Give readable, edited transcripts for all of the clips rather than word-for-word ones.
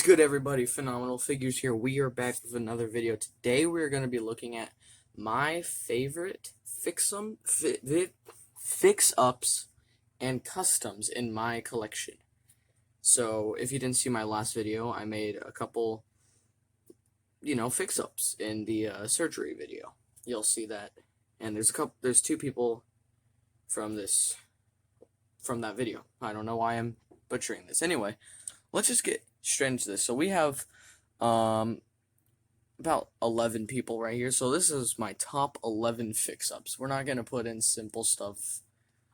Good everybody, Phenomenal Figures here. We are back with another video. Today we're going to be looking at my favorite fix-ups and customs in my collection. So if you didn't see my last video, I made a couple, fix-ups in the surgery video. You'll see that. And there's two people from that video. I don't know why I'm butchering this. Anyway, let's just get straight into this. So we have about 11 people right here. So this is my top 11 fix-ups. We're not going to put in simple stuff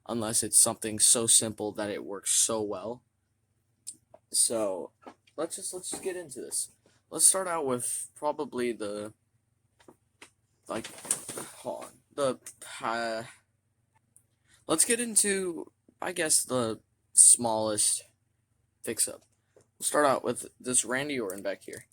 unless it's something so simple that it works so well. So let's just get into this. Let's start out with probably let's get into, I guess, the smallest fix-up. We'll start out with this Randy Orton back here.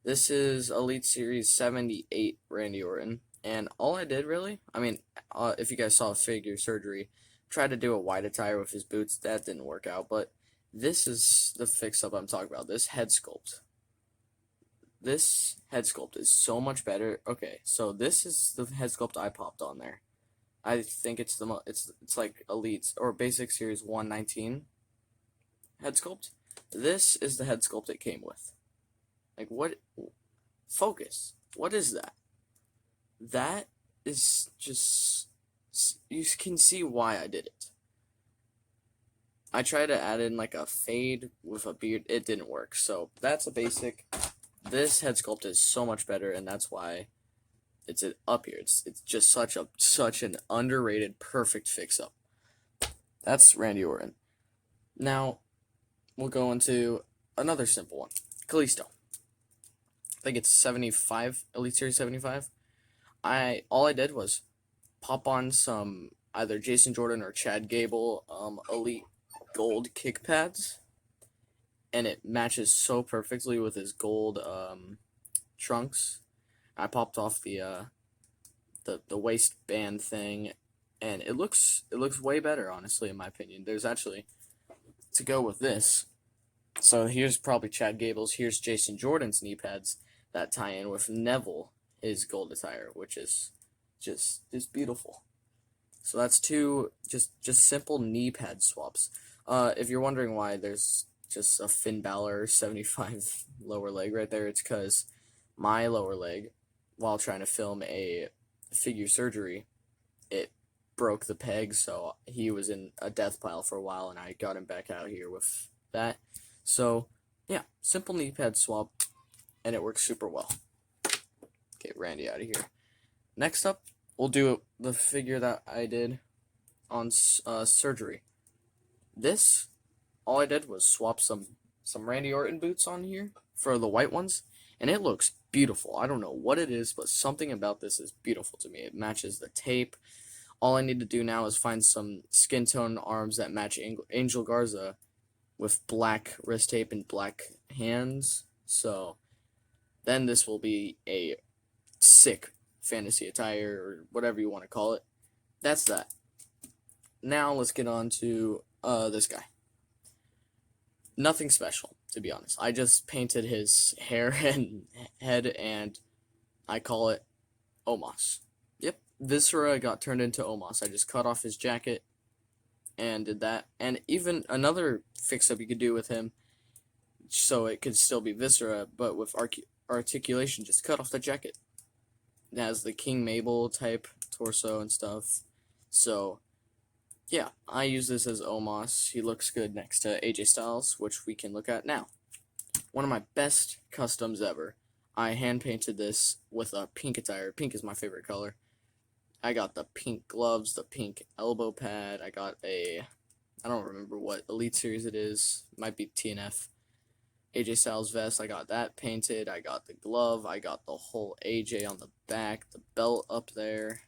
This is Elite Series 78 Randy Orton, and all I did really, if you guys saw Figure Surgery, tried to do a white attire with his boots. That didn't work out, but this is the fix-up I'm talking about. This head sculpt. This head sculpt is so much better. Okay, so this is the head sculpt I popped on there. I think it's it's like Elite or Basic Series 119 head sculpt. This is the head sculpt it came with. Like, what? Focus. What is that? That is just... You can see why I did it. I tried to add in like a fade with a beard. It didn't work. So that's a basic. This head sculpt is so much better, and that's why it's up here. It's just such an underrated, perfect fix-up. That's Randy Orton. Now, we'll go into another simple one. Kalisto. I think it's 75, Elite Series 75. All I did was pop on some either Jason Jordan or Chad Gable Elite gold kick pads, and it matches so perfectly with his gold trunks. I popped off the waistband thing, and it looks way better, honestly, in my opinion. There's actually, to go with this, so here's probably Chad Gable's, here's Jason Jordan's knee pads that tie in with Neville, his gold attire, which is just beautiful. So that's two just simple knee pad swaps. If you're wondering why there's just a Finn Balor 75 lower leg right there, it's because my lower leg, while trying to film a Figure Surgery, it broke the peg, so he was in a death pile for a while, and I got him back out here with that. So yeah, simple knee pad swap, and it works super well. Get Randy out of here. Next up, we'll do the figure that I did on surgery. This, all I did was swap some Randy Orton boots on here for the white ones, and it looks beautiful. I don't know what it is, but something about this is beautiful to me. It matches the tape. All I need to do now is find some skin tone arms that match Angel Garza with black wrist tape and black hands. So then this will be a sick fantasy attire, or whatever you want to call it. That's that. Now let's get on to this guy. Nothing special, to be honest. I just painted his hair and head, and I call it Omos. Yep, Viscera got turned into Omos. I just cut off his jacket and did that. And even another fix-up you could do with him, so it could still be Viscera, but with articulation, just cut off the jacket. It has the King Mabel type torso and stuff. So yeah, I use this as Omos. He looks good next to AJ Styles, which we can look at now. One of my best customs ever. I hand painted this with a pink attire. Pink is my favorite color. I got the pink gloves, the pink elbow pad. I got I don't remember what Elite Series it is. It might be TNF. AJ Styles vest. I got that painted. I got the glove. I got the whole AJ on the back. The belt up there.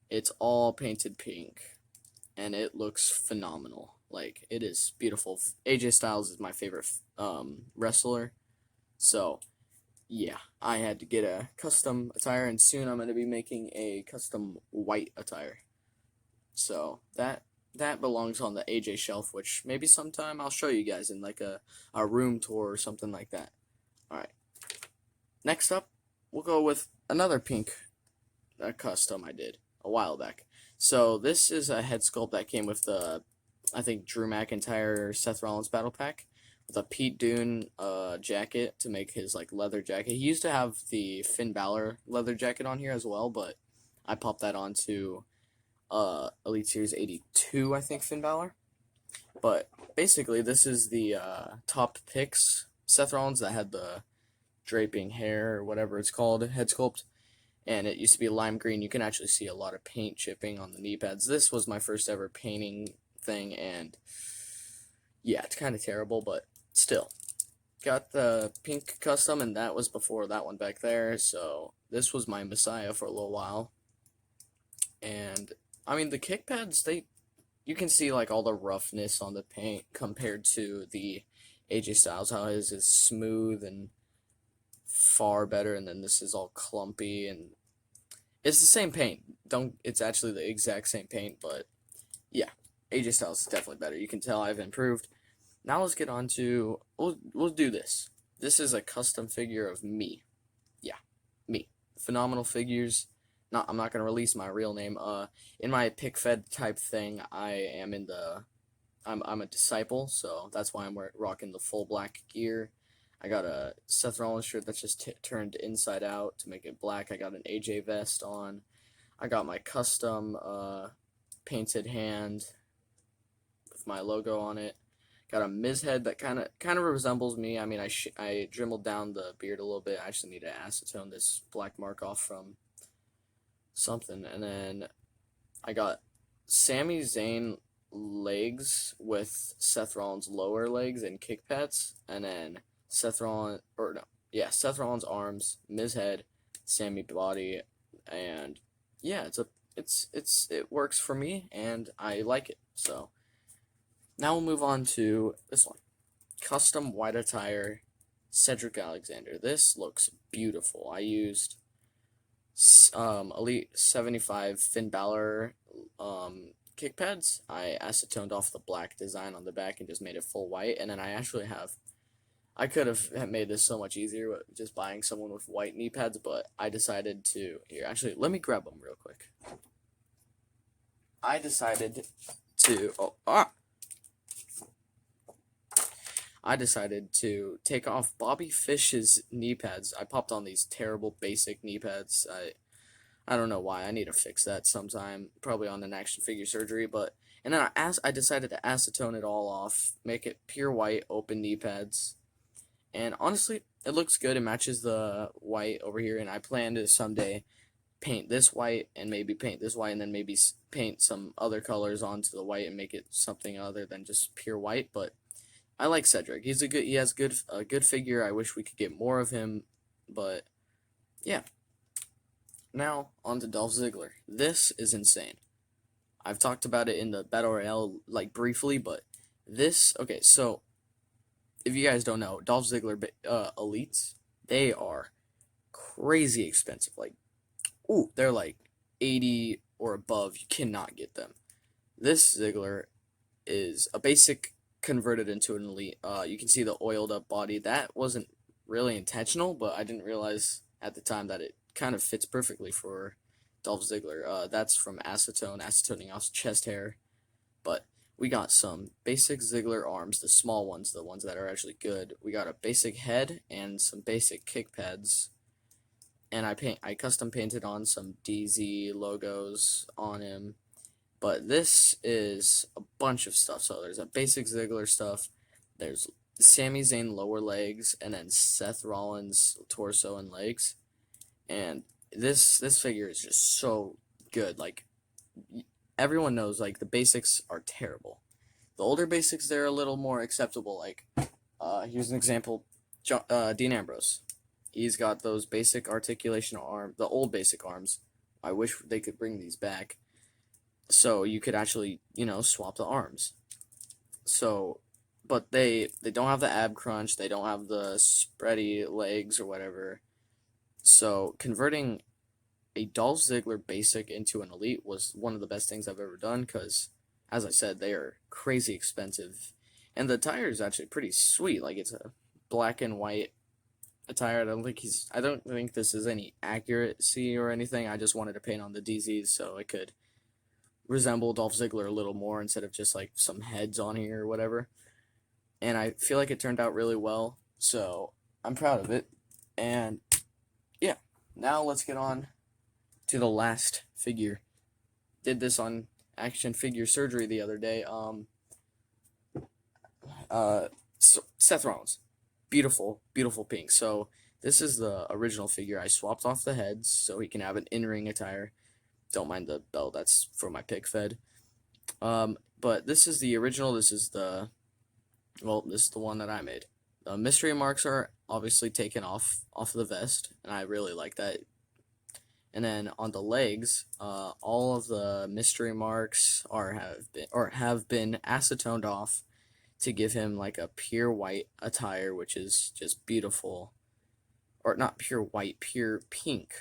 It's all painted pink, and it looks phenomenal. Like, it is beautiful. AJ Styles is my favorite wrestler, so yeah, I had to get a custom attire, and soon I'm going to be making a custom white attire. So that that belongs on the AJ shelf, which maybe sometime I'll show you guys in like a room tour or something like that. Alright, next up, we'll go with another pink custom I did a while back. So this is a head sculpt that came with the, I think, Drew McIntyre Seth Rollins battle pack with a Pete Dunne jacket to make his like leather jacket. He used to have the Finn Balor leather jacket on here as well, but I popped that onto Elite Series 82, I think, Finn Balor. But basically, this is the top picks Seth Rollins that had the draping hair or whatever it's called, head sculpt, and it used to be lime green. You can actually see a lot of paint chipping on the knee pads. This was my first ever painting thing, and yeah, it's kind of terrible, but still. Got the pink custom, and that was before that one back there, so this was my Messiah for a little while. And I mean, the kick pads, you can see like all the roughness on the paint compared to the AJ Styles, how his is smooth and far better, and then this is all clumpy, and it's the same paint. It's actually the exact same paint, but yeah, AJ Styles is definitely better. You can tell I've improved. Now let's get on to, we'll do this. This is a custom figure of me. Yeah, me. Phenomenal Figures. I'm not gonna release my real name. In my pick fed type thing, I'm a disciple, so that's why I'm rocking the full black gear. I got a Seth Rollins shirt that's just turned inside out to make it black. I got an AJ vest on. I got my custom painted hand with my logo on it. Got a Miz head that kind of resembles me. I mean, I dremeled down the beard a little bit. I actually need to acetone this black mark off from something. And then I got Sami Zayn legs with Seth Rollins lower legs and kick pads, and then Seth Rollins arms, Miz head, Sami body, and yeah, it works for me, and I like it. So now we'll move on to this one, custom white attire, Cedric Alexander. This looks beautiful. I used Elite 75 Finn Balor kick pads. I acetoned off the black design on the back and just made it full white, and then I could have made this so much easier with just buying someone with white knee pads, but I decided to, here, actually, let me grab them real quick. I decided to take off Bobby Fish's knee pads. I popped on these terrible basic knee pads. I don't know why. I need to fix that sometime, probably on an action figure surgery, but and then I decided to acetone it all off, make it pure white open knee pads. And honestly, it looks good. It matches the white over here, and I plan to someday paint this white and maybe paint this white and then maybe paint some other colors onto the white and make it something other than just pure white. But I like Cedric. He has a good figure. I wish we could get more of him, but yeah. Now on to Dolph Ziggler. This is insane. I've talked about it in the Battle Royale like briefly, but okay, so if you guys don't know, Dolph Ziggler elites, they are crazy expensive. Like, ooh, they're like 80 or above. You cannot get them. This Ziggler is a basic converted into an elite. You can see the oiled up body. That wasn't really intentional, but I didn't realize at the time that it kind of fits perfectly for Dolph Ziggler. That's from acetoning off chest hair. But we got some basic Ziggler arms, the small ones, the ones that are actually good. We got a basic head and some basic kick pads. And I custom painted on some DZ logos on him. But this is a bunch of stuff. So there's a basic Ziggler stuff. There's Sami Zayn lower legs, and then Seth Rollins torso and legs. And this figure is just so good. Like, everyone knows, like, the basics are terrible. The older basics, they're a little more acceptable. Like, here's an example. Dean Ambrose. He's got those basic articulation the old basic arms. I wish they could bring these back, so you could actually, swap the arms. So, but they don't have the ab crunch. They don't have the spready legs or whatever. So converting a Dolph Ziggler basic into an elite was one of the best things I've ever done, because as I said, they are crazy expensive. And the attire is actually pretty sweet. Like, it's a black and white attire. I don't think this is any accuracy or anything. I just wanted to paint on the DZs so it could resemble Dolph Ziggler a little more instead of just like some heads on here or whatever. And I feel like it turned out really well, so I'm proud of it. And yeah, now let's get on to the last figure. Did this on Action Figure Surgery the other day. Seth Rollins, beautiful, beautiful pink. So this is the original figure. I swapped off the heads so he can have an in-ring attire. Don't mind the belt, that's for my pick fed. But this is the original. This is the one that I made. The mystery marks are obviously taken off the vest, and I really like that. And then on the legs, all of the mystery marks have been acetoned off to give him like a pure white attire, which is just beautiful. Or not pure white, pure pink.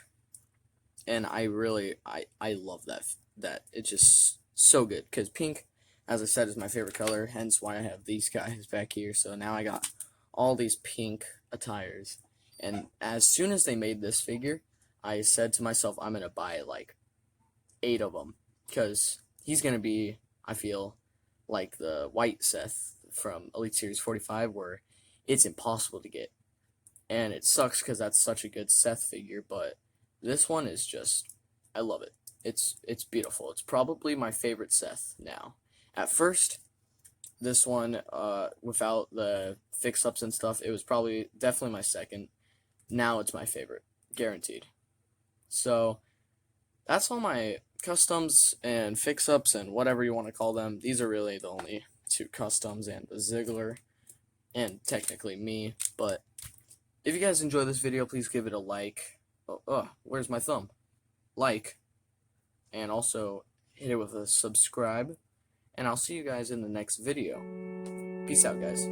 And I love that. It's just so good, because pink, as I said, is my favorite color, hence why I have these guys back here. So now I got all these pink attires. And as soon as they made this figure, I said to myself, I'm going to buy like 8 of them, because he's going to be, I feel, like the white Seth from Elite Series 45, where it's impossible to get. And it sucks because that's such a good Seth figure, but this one is just, I love it. It's beautiful. It's probably my favorite Seth now. At first, this one, without the fix-ups and stuff, it was definitely my second. Now it's my favorite, guaranteed. So, that's all my customs and fix-ups and whatever you want to call them. These are really the only 2 customs, and the Ziggler, and technically me. But if you guys enjoy this video, please give it a like. Where's my thumb? Like, and also hit it with a subscribe, and I'll see you guys in the next video. Peace out, guys.